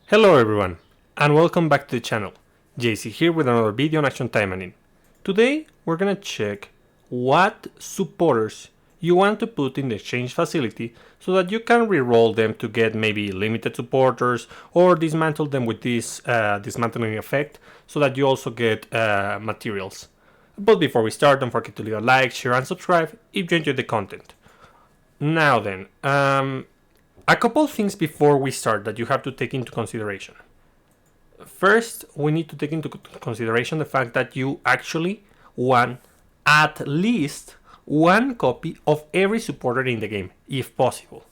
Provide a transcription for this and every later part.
Hello everyone, and welcome back to the channel. JC here with another video on Action Taimanin. Today we're gonna check what supporters you want to put in the exchange facility so that you can reroll them to get maybe limited supporters or dismantle them with this dismantling effect so that you also get materials. But before we start, don't forget to leave a like, share and subscribe if you enjoyed the content. Now then, a couple things before we start that you have to take into consideration. First, we need to take into consideration the fact that you actually want at least one copy of every supporter in the game, if possible.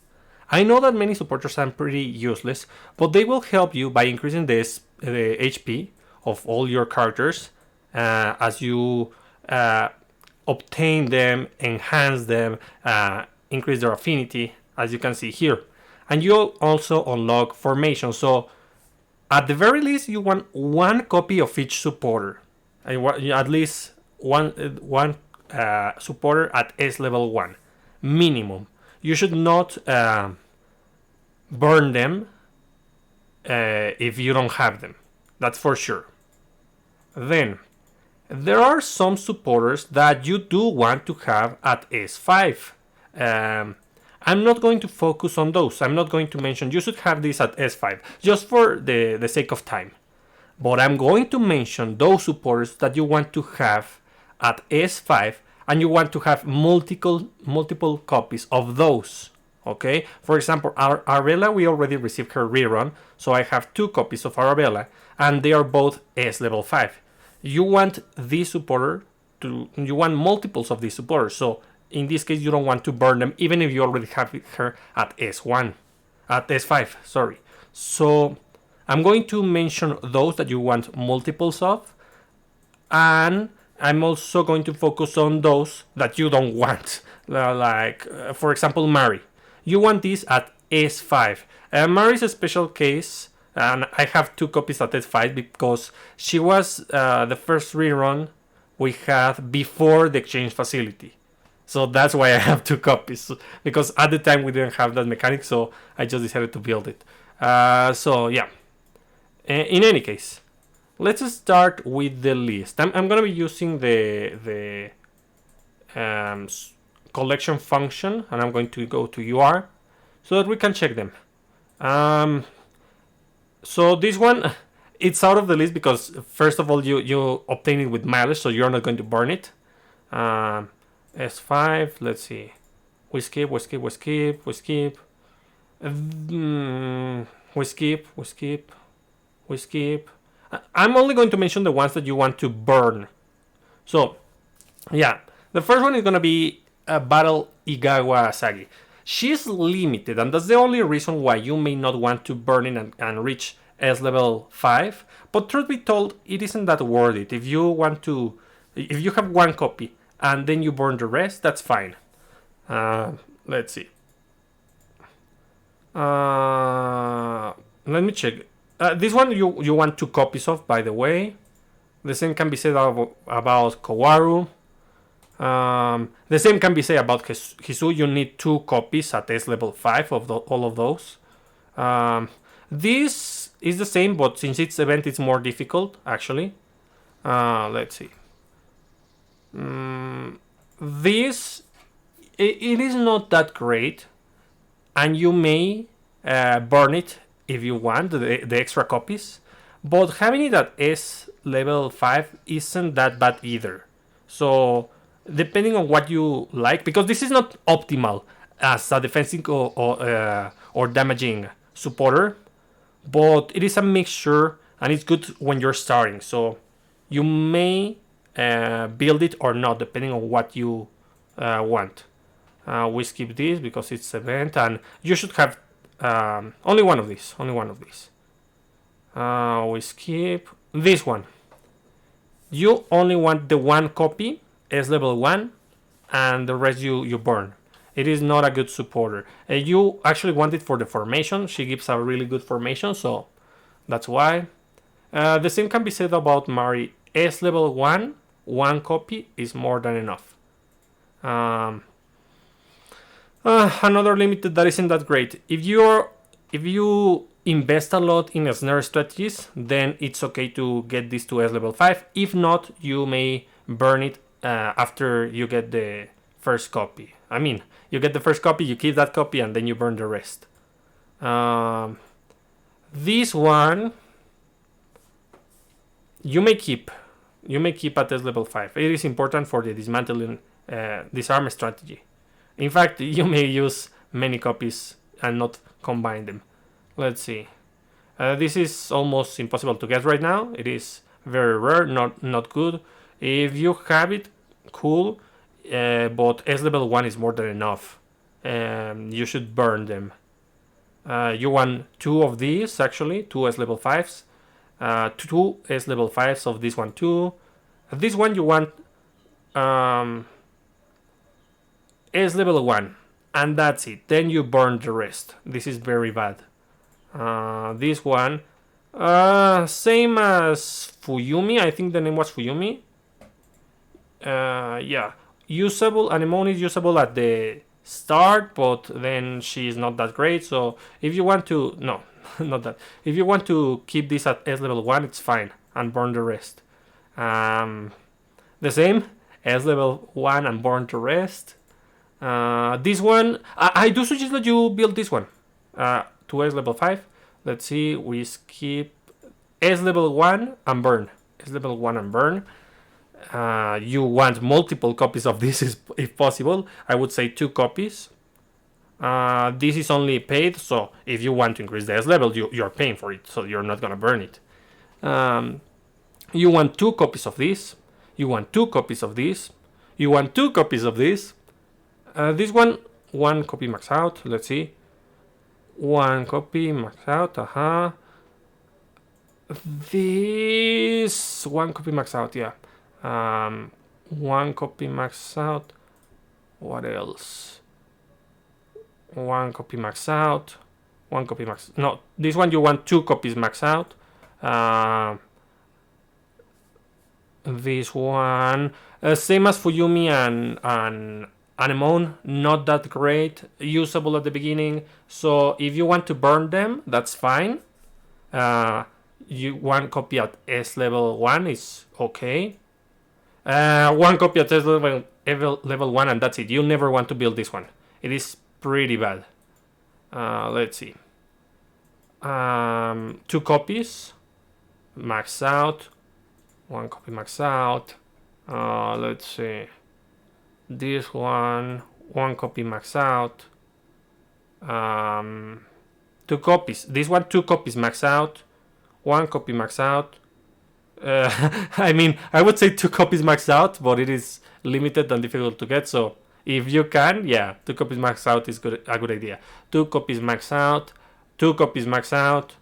I know that many supporters are pretty useless, but they will help you by increasing the HP of all your characters as you obtain them, enhance them, increase their affinity, as you can see here. And you'll also unlock formation. So at the very least, you want one copy of each supporter. At least one supporter at S level 1 minimum. You should not burn them if you don't have them. That's for sure. Then there are some supporters that you do want to have at S5. I'm not going to focus on those. I'm not going to mention you should have this at S5 just for the sake of time. But I'm going to mention those supporters that you want to have at S5 and you want to have multiple copies of those. Okay? For example, Arabella, we already received her rerun, so I have 2 copies of Arabella and they are both S level 5. You want this supporter you want multiples of these supporters. So in this case, you don't want to burn them, even if you already have her at S5, sorry. So I'm going to mention those that you want multiples of, and I'm also going to focus on those that you don't want. For example, Mari. You want this at S5. Mari is a special case, and I have 2 copies at S5 because she was the first rerun we had before the exchange facility. So that's why I have 2 copies, because at the time we didn't have that mechanic, so I just decided to build it. So yeah, in any case, let's start with the list. I'm gonna be using the collection function, and I'm going to go to UR so that we can check them. So this one, it's out of the list because first of all you obtain it with mileage, so you're not going to burn it. S5, let's see. We skip. I'm only going to mention the ones that you want to burn. So, yeah. The first one is going to be Battle Igawa Sagi. She's limited, and that's the only reason why you may not want to burn it and reach S level 5. But truth be told, it isn't that worth it. If you have one copy, and then you burn the rest, that's fine. Let's see. Let me check. This one you want 2 copies of, by the way. The same can be said about Kawaru. The same can be said about Hisu. You need 2 copies at S level 5 of all of those. This is the same, but since it's event, it's more difficult, actually. Let's see. This it is not that great, and you may burn it if you want the extra copies, but having it at S level 5 isn't that bad either. So depending on what you like, because this is not optimal as a defensive or damaging supporter, but it is a mixture and it's good when you're starting, so you may build it or not depending on what you want. We skip this because it's event, and you should have only one of these. We skip this one. You only want the 1 copy S level 1, and the rest you burn. It is not a good supporter. You actually want it for the formation. She gives a really good formation, so that's why. The same can be said about Mari. S level 1, 1 copy is more than enough. Another limited that isn't that great. If you invest a lot in snare strategies, then it's okay to get this to S level 5. If not, you may burn it after you get the first copy. I mean, you get the first copy, you keep that copy, and then you burn the rest. This one you may keep at S level 5. It is important for the dismantling disarm strategy. In fact, you may use many copies and not combine them. Let's see. This is almost impossible to get right now. It is very rare, not good. If you have it, cool. But S level 1 is more than enough. You should burn them. You want 2 of these, actually, 2 S level 5s. 2 S level 5s of this one too. This one you want S level 1, and that's it. Then you burn the rest. This is very bad. This one, same as Fuyumi. I think the name was Fuyumi. Yeah, usable. Anemone is usable at the start, but then she is not that great. So if you want to, no, not that. If you want to keep this at S level 1, it's fine, and burn the rest. The same, S level 1 and burn the rest. This one, I do suggest that you build this one to S level 5. Let's see, we skip S level 1 and burn. S level 1 and burn. You want multiple copies of this if possible. I would say 2 copies. This is only paid, so if you want to increase the S level, you're paying for it, so you're not gonna burn it. You want 2 copies of this. You want 2 copies of this. You want 2 copies of this. This one copy max out. Let's see. 1 copy max out. This 1 copy max out. Yeah. 1 copy max out. What else? 1 copy max out. 1 copy max. No, this one you want 2 copies max out. This one, same as Fuyumi and Anemone, not that great, usable at the beginning. So if you want to burn them, that's fine. You 1 copy at S level 1 is okay. 1 copy at S level 1, and that's it. You never want to build this one. It is pretty bad. Let's see. 2 copies max out. 1 copy max out. Let's see. This one copy max out. 2 copies. This one 2 copies max out. 1 copy max out. I mean, I would say 2 copies max out, but it is limited and difficult to get. So if you can, yeah, 2 copies max out is a good idea. 2 copies max out. 2 copies max out.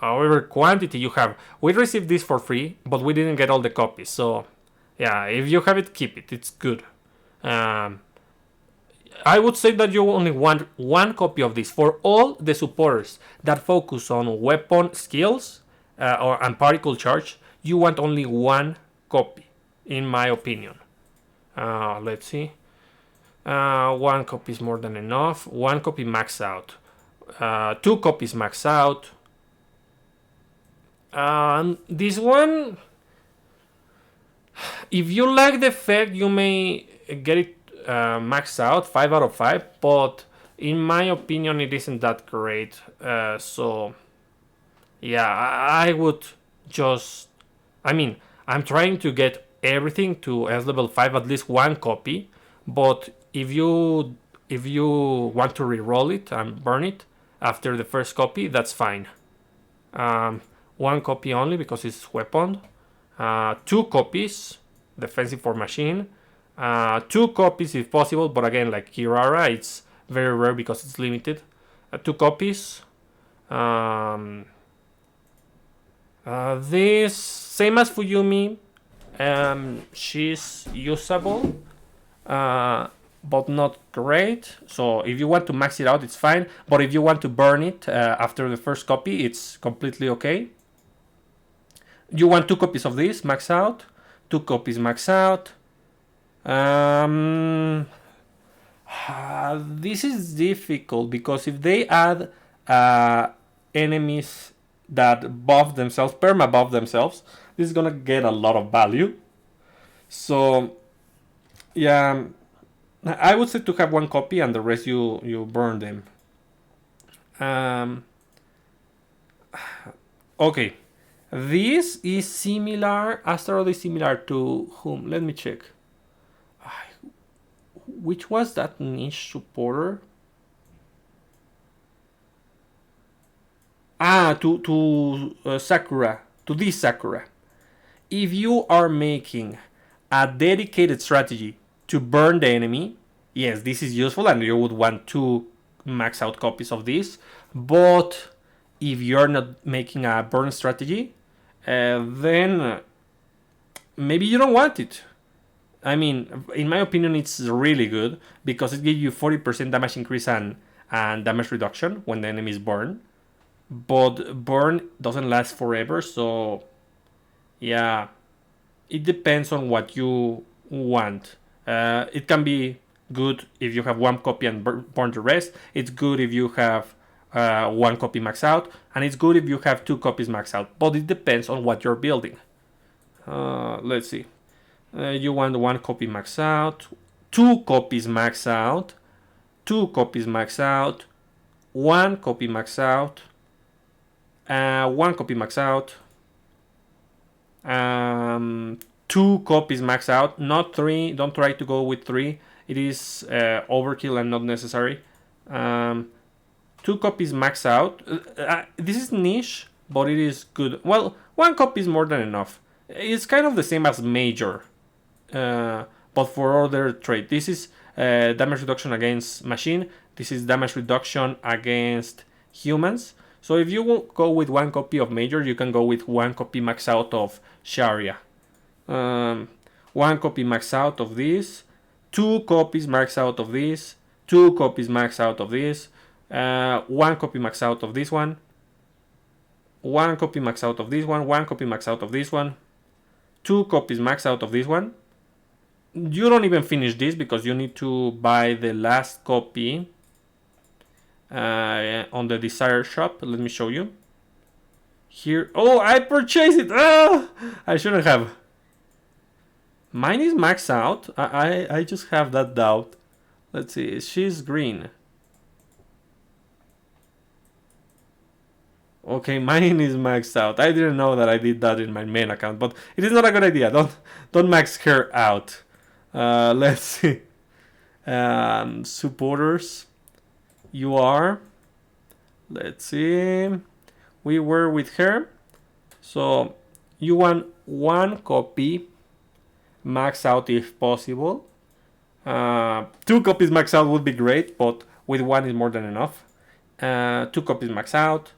However quantity you have. We received this for free, but we didn't get all the copies. So yeah, if you have it, keep it. It's good. I would say that you only want 1 copy of this for all the supporters that focus on weapon skills and particle charge. You want only 1 copy, in my opinion. Let's see. 1 copy is more than enough. 1 copy max out. 2 copies max out. This one, if you like the effect, you may get it maxed out, 5 out of 5, but in my opinion it isn't that great. So yeah, I would just, I mean, I'm trying to get everything to S level 5, at least 1 copy, but if you want to re-roll it and burn it after the first copy, that's fine. 1 copy only because it's weapon. 2 copies, defensive for machine. 2 copies if possible, but again, like Kirara, it's very rare because it's limited. 2 copies. This, same as Fuyumi, she's usable, but not great. So if you want to max it out, it's fine. But if you want to burn it after the first copy, it's completely okay. You want 2 copies of this, max out. 2 copies max out. This is difficult because if they add enemies that buff themselves, perma buff themselves, this is gonna get a lot of value. So yeah, I would say to have one copy and the rest you burn them. Um, okay, this is similar. Asteroid is similar to whom? Let me check. Which was that niche supporter? To Sakura, to this Sakura. If you are making a dedicated strategy to burn the enemy, yes, this is useful and you would want two max out copies of this. But if you're not making a burn strategy, then maybe you don't want it. I mean, in my opinion, it's really good because it gives you 40% damage increase and damage reduction when the enemy is burned. But burn doesn't last forever, so yeah, it depends on what you want. It can be good if you have one copy and burn the rest. It's good if you have one copy max out, and it's good if you have two copies max out. But it depends on what you're building. Let's see. You want one copy max out, two copies max out, two copies max out, one copy max out, one copy max out, two copies max out, not three. Don't try to go with three. It is overkill and not necessary. Two copies max out. This is niche, but it is good. Well, one copy is more than enough. It's kind of the same as major, but for other trait. This is damage reduction against machine. This is damage reduction against humans. So if you go with one copy of major, you can go with one copy max out of Sharia. One copy max out of this, two copies max out of this, two copies max out of this, one copy max out of this one, one copy max out of this one copy max out of this one, two copies max out of this one. You don't even finish this because you need to buy the last copy on the Desire shop. Let me show you. Here. Oh, I purchased it. I shouldn't have. Mine is maxed out. I just have that doubt. Let's see. She's green. Okay, mine is maxed out. I didn't know that I did that in my main account, but it is not a good idea. Don't max her out. Let's see. Supporters. You are. Let's see. We were with her. So you want one copy max out if possible. Two copies max out would be great, but with one is more than enough. Two copies max out.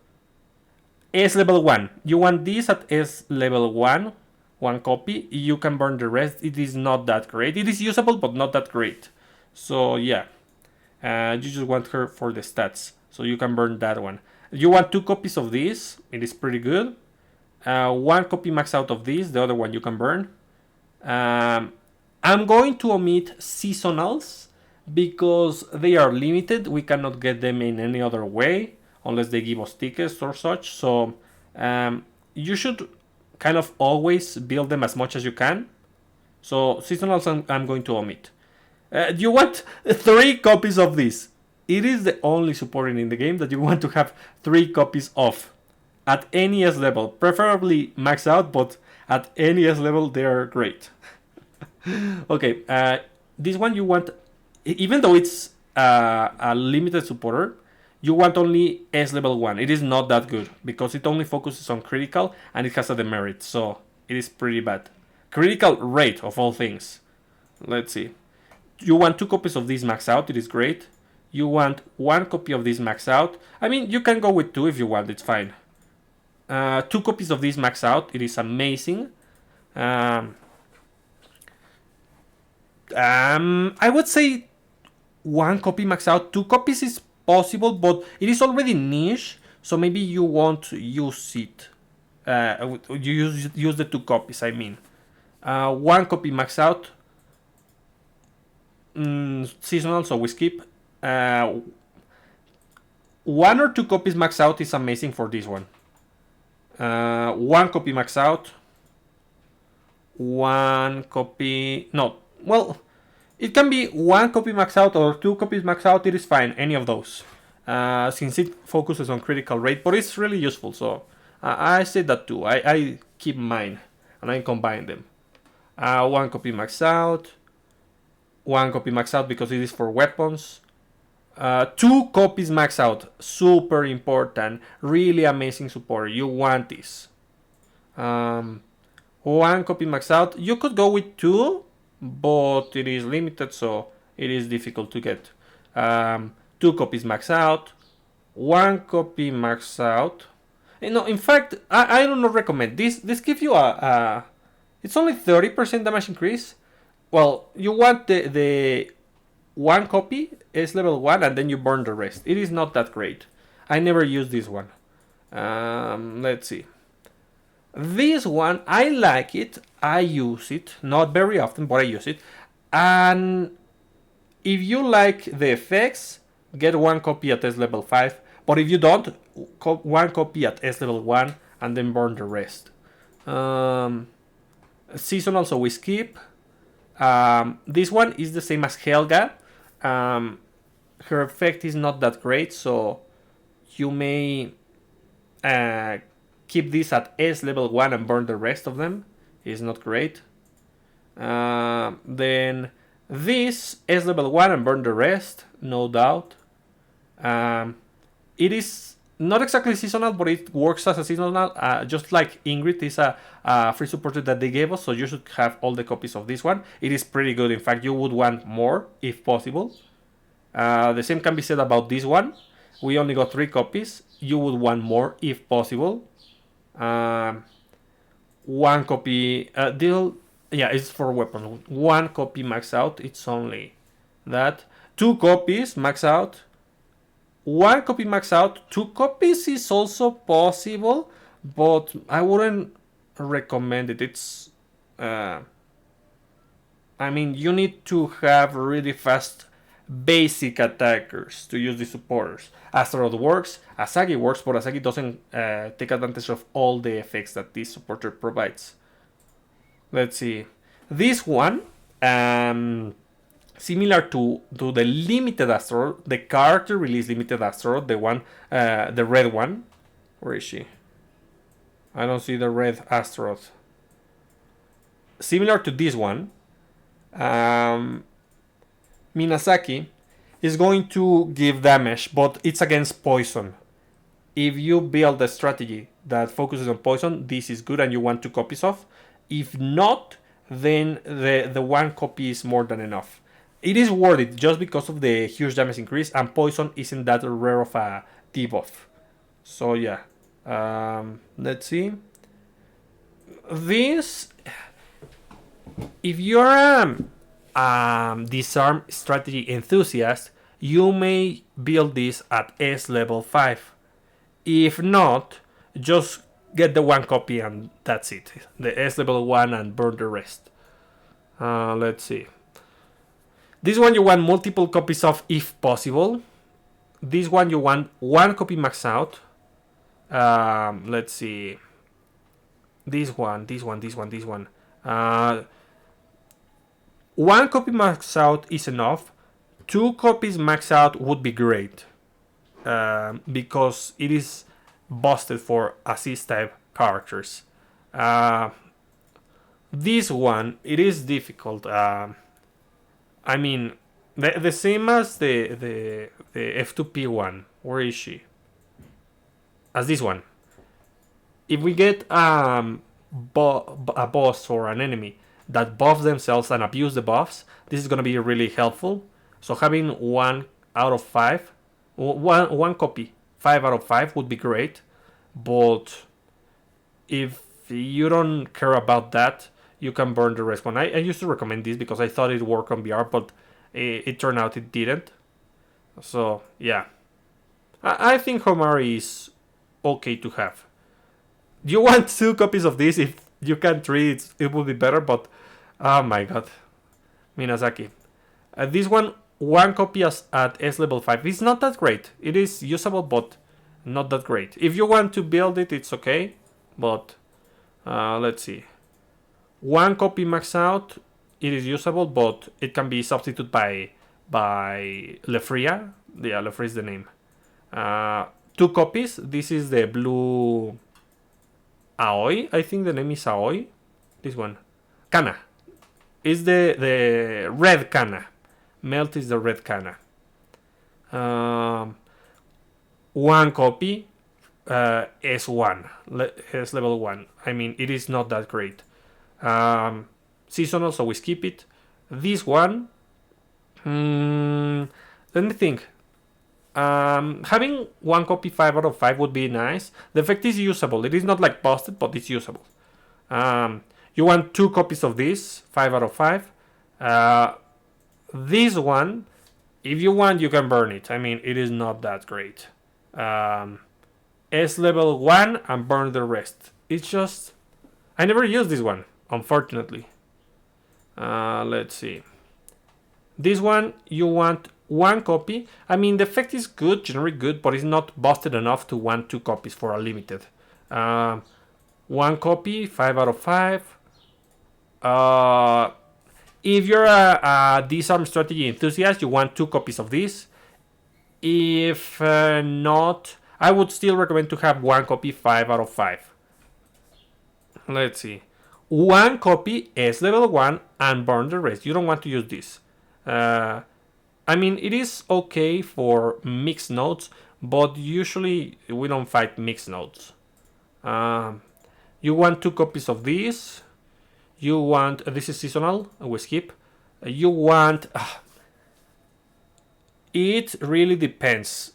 S level 1. You want this at S level 1. One copy. You can burn the rest. It is not that great. It is usable, but not that great. So yeah. You just want her for the stats. So you can burn that one. You want two copies of this. It is pretty good. One copy max out of this. The other one you can burn. I'm going to omit seasonals because they are limited. We cannot get them in any other way unless they give us tickets or such. So you should kind of always build them as much as you can. So seasonals I'm going to omit. You want 3 copies of this. It is the only supporting in the game that you want to have 3 copies of. At any S level. Preferably max out, but at any S level they are great. Okay, this one you want, even though it's a limited supporter, you want only S level 1. It is not that good because it only focuses on critical and it has a demerit, so it is pretty bad. Critical rate of all things. Let's see. You want 2 copies of this max out, it is great. You want 1 copy of this max out. I mean, you can go with 2 if you want, it's fine. 2 copies of this max out, it is amazing. I would say 1 copy max out. 2 copies is possible, but it is already niche, so maybe you won't use it. You use the 2 copies, I mean. 1 copy max out. seasonal, so we skip. 1 or 2 copies max out is amazing for this one. 1 copy max out. 1 copy. No, well, it can be 1 copy max out or 2 copies max out. It is fine, any of those. Since it focuses on critical rate, but it's really useful. So I say that too. I keep mine and I combine them. 1 copy max out. 1 copy max out because it is for weapons. 2 copies max out, super important, really amazing support. You want this. 1 copy max out. You could go with 2, but it is limited, so it is difficult to get. 2 copies max out. 1 copy max out. In fact, I do not recommend this. This gives you it's only 30% damage increase. Well, you want the 1 copy is level 1 and then you burn the rest. It is not that great. I never use this one. Let's see. This one, I like it. I use it. Not very often, but I use it. And if you like the effects, get 1 copy at S level 5. But if you don't, 1 copy at S level 1 and then burn the rest. Seasonal, so we skip. This one is the same as Helga. Her effect is not that great, so you may keep this at S level 1 and burn the rest of them. It's not great. Then this S level 1 and burn the rest, no doubt. It is not exactly seasonal, but it works as a seasonal, just like Ingrid is a free supporter that they gave us, so you should have all the copies of this one. It is pretty good. In fact, you would want more if possible. The same can be said about this one. We only got 3 copies. You would want more if possible. 1 copy. It's for weapons. 1 copy max out. It's only that. 2 copies max out. 1 copy max out. 2 copies is also possible, but I wouldn't recommend it. It's you need to have really fast basic attackers to use the supporters. Astaroth works, Asagi works, but Asagi doesn't take advantage of all the effects that this supporter provides. Let's see. This one, similar to the limited Astaroth, the character release limited Astaroth, the one, the red one. Where is she? I don't see the red Astaroth. Similar to this one, Minasaki is going to give damage, but it's against poison. If you build a strategy that focuses on poison, this is good and you want 2 copies of. If not, then the 1 copy is more than enough. It is worth it just because of the huge damage increase, and poison isn't that rare of a debuff. So yeah, let's see. This, if you're disarm strategy enthusiast, you may build this at S level 5. If not, just get the 1 copy and that's it. The S level 1 and burn the rest. Let's see. This one you want multiple copies of if possible. This one you want 1 copy max out. Let's see. This one. 1 copy max out is enough. 2 copies max out would be great. Because it is busted for assist type characters. This one, it is difficult. The same as the F2P one. Where is she? As this one. If we get a boss or an enemy that buff themselves and abuse the buffs, this is going to be really helpful. So having 1 out of 5, one copy, 5 out of 5 would be great. But if you don't care about that, you can burn the rest one. I used to recommend this because I thought it worked on VR, but it turned out it didn't. So yeah, I think Homari is okay to have. You want 2 copies of this? If you can 3, it would be better, but oh my god. Minasaki. This one copy at S level 5 is not that great. It is usable, but not that great. If you want to build it, it's okay. But let's see. One copy max out, it is usable, but it can be substituted by Lefria. Yeah, Lefria is the name. Two copies. This is the blue Aoi. I think the name is Aoi. This one. Kana. Is the red Kana. Melt is the red Kana. One copy. S1. S level 1. I mean, it is not that great. Seasonal, so we skip it. This one. Let me think. Having one copy 5 out of 5 would be nice. The effect is usable. It is not like busted, but it's usable. You want 2 copies of this, 5 out of 5. This one, if you want, you can burn it. I mean, it is not that great. S level 1 and burn the rest. It's just... I never used this one, unfortunately. Let's see. This one, you want 1 copy. I mean, the effect is good, generally good, but it's not busted enough to want 2 copies for a limited. 1 copy, 5 out of 5. If you're a disarm strategy enthusiast, you want 2 copies of this. If not, I would still recommend to have 1 copy, 5 out of 5. Let's see. 1 copy S level 1 and burn the rest. You don't want to use this. I mean, it is okay for mixed nodes, but usually we don't fight mixed nodes. You want 2 copies of this. You want... this is seasonal. We skip. You want... it really depends.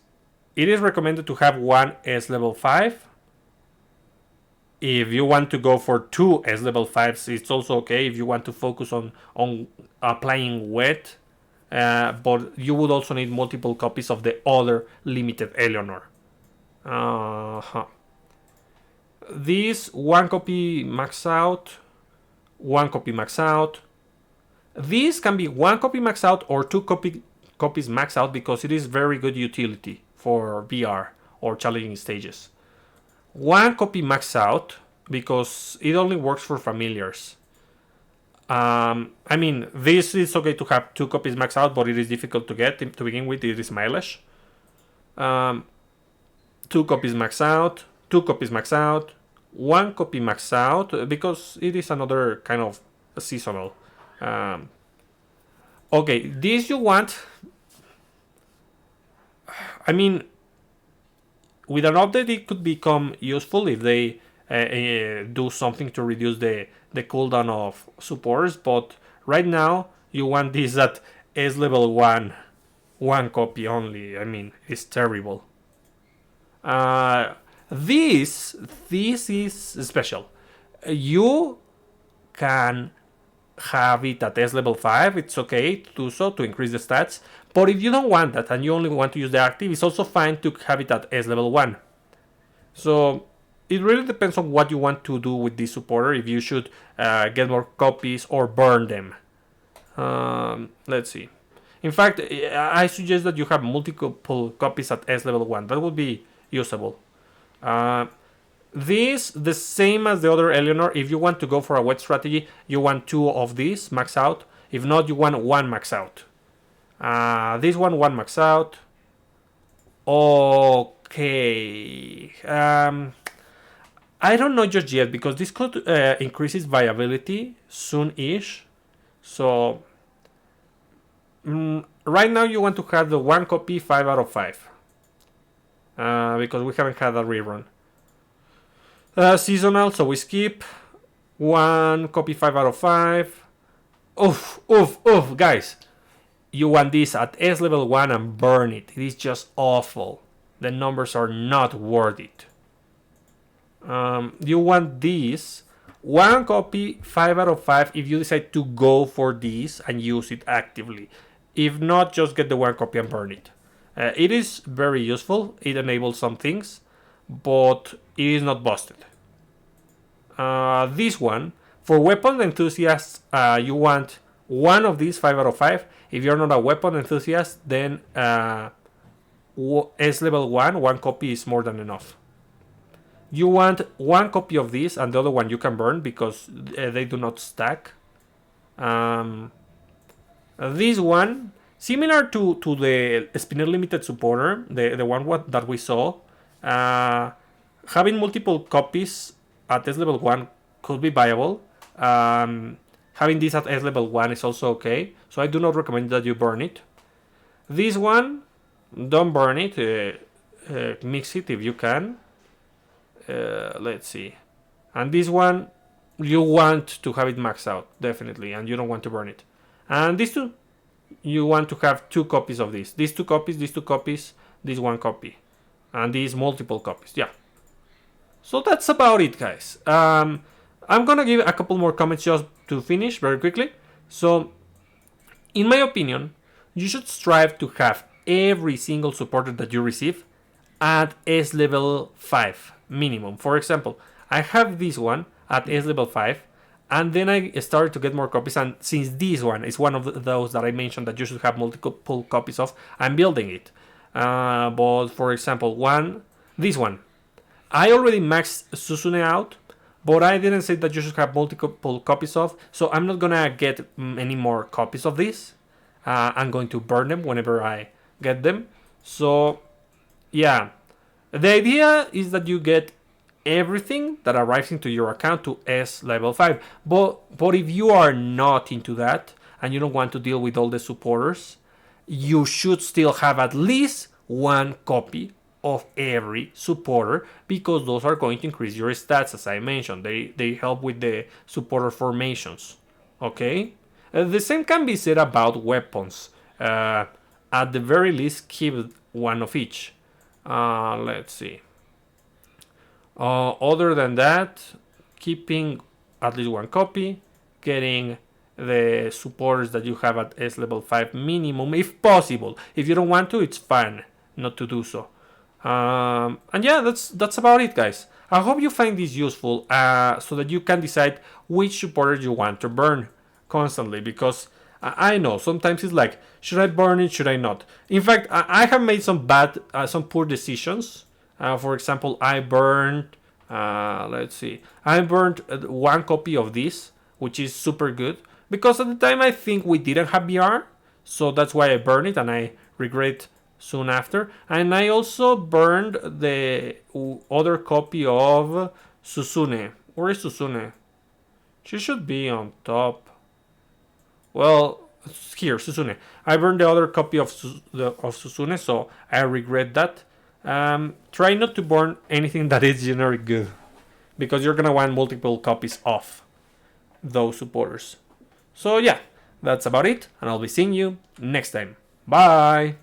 It is recommended to have 1 S level 5. If you want to go for 2 S level 5s, it's also okay if you want to focus on applying wet. But you would also need multiple copies of the other limited Eleanor. This 1 copy max out. 1 copy max out. This can be 1 copy max out or 2 copies max out because it is very good utility for VR or challenging stages. 1 copy max out because it only works for familiars. I mean, this is okay to have 2 copies max out, but it is difficult to get to begin with. It is mileage. 2 copies max out. 2 copies max out. 1 copy max out because it is another kind of seasonal. Okay, this you want. I mean, with an update, it could become useful if they do something to reduce the cooldown of supporters. But right now, you want this at S level 1 copy only. I mean, it's terrible. This is special. You can have it at S level 5. It's okay to do so to increase the stats. But if you don't want that and you only want to use the active, it's also fine to have it at S level 1. So it really depends on what you want to do with this supporter. If you should get more copies or burn them. Let's see. In fact, I suggest that you have multiple copies at S level 1. That would be usable. This, the same as the other Eleanor. If you want to go for a wet strategy, you want 2 of these max out. If not, you want 1 max out. This one max out. Okay. I don't know just yet because this could increase its viability soon-ish. So right now you want to have the 1 copy 5 out of 5. Because we haven't had a rerun. Seasonal, so we skip. 1 copy 5 out of 5. Oof, guys. You want this at S level 1 and burn it. It is just awful. The numbers are not worth it. You want this 1 copy 5 out of 5 if you decide to go for this and use it actively. If not, just get the 1 copy and burn it. It is very useful. It enables some things, but it is not busted. This one, for weapon enthusiasts, you want one of these 5 out of 5. If you're not a weapon enthusiast, then S level 1 copy is more than enough. You want one copy of this, and the other one you can burn because they do not stack. This one, similar to the Spinner Limited supporter, the one that we saw, having multiple copies at S level 1 could be viable. Having this at S level 1 is also okay, so I do not recommend that you burn it. This one, don't burn it, mix it if you can. Let's see. And this one, you want to have it maxed out, definitely, and you don't want to burn it. And these two, you want to have 2 copies of this. These 2 copies, these 2 copies, this 1 copy. And these multiple copies, yeah. So that's about it, guys. I'm gonna give a couple more comments just to finish very quickly. So, in my opinion, you should strive to have every single supporter that you receive at S level 5 minimum. For example, I have this one at S level 5, and then I started to get more copies, and since this one is one of those that I mentioned that you should have multiple copies of, I'm building it. But for example, this one, I already maxed Susune out, but I didn't say that you should have multiple copies of, so I'm not gonna get any more copies of this. I'm going to burn them whenever I get them. So, yeah. The idea is that you get everything that arrives into your account to S level 5. But if you are not into that, and you don't want to deal with all the supporters, you should still have at least 1 copy of every supporter, because those are going to increase your stats, as I mentioned. They help with the supporter formations. Okay? The same can be said about weapons. At the very least, keep 1 of each. Let's see. Other than that, keeping at least 1 copy, getting the supporters that you have at S level 5 minimum, if possible. If you don't want to, it's fine not to do so. And yeah, that's about it, guys. I hope you find this useful, so that you can decide which supporter you want to burn constantly, because I know sometimes it's like, should I burn it, should I not? In fact, I have made some poor decisions. For example, I burned, let's see, I burned 1 copy of this, which is super good, because at the time I think we didn't have BR, so that's why I burned it, and I regret soon after. And I also burned the other copy of Susune. Where is Susune? She should be on top. Well, here, Susune. I burned the other copy of Susune, so I regret that. Try not to burn anything that is generic good, because you're gonna want multiple copies of those supporters. So yeah, that's about it, and I'll be seeing you next time. Bye!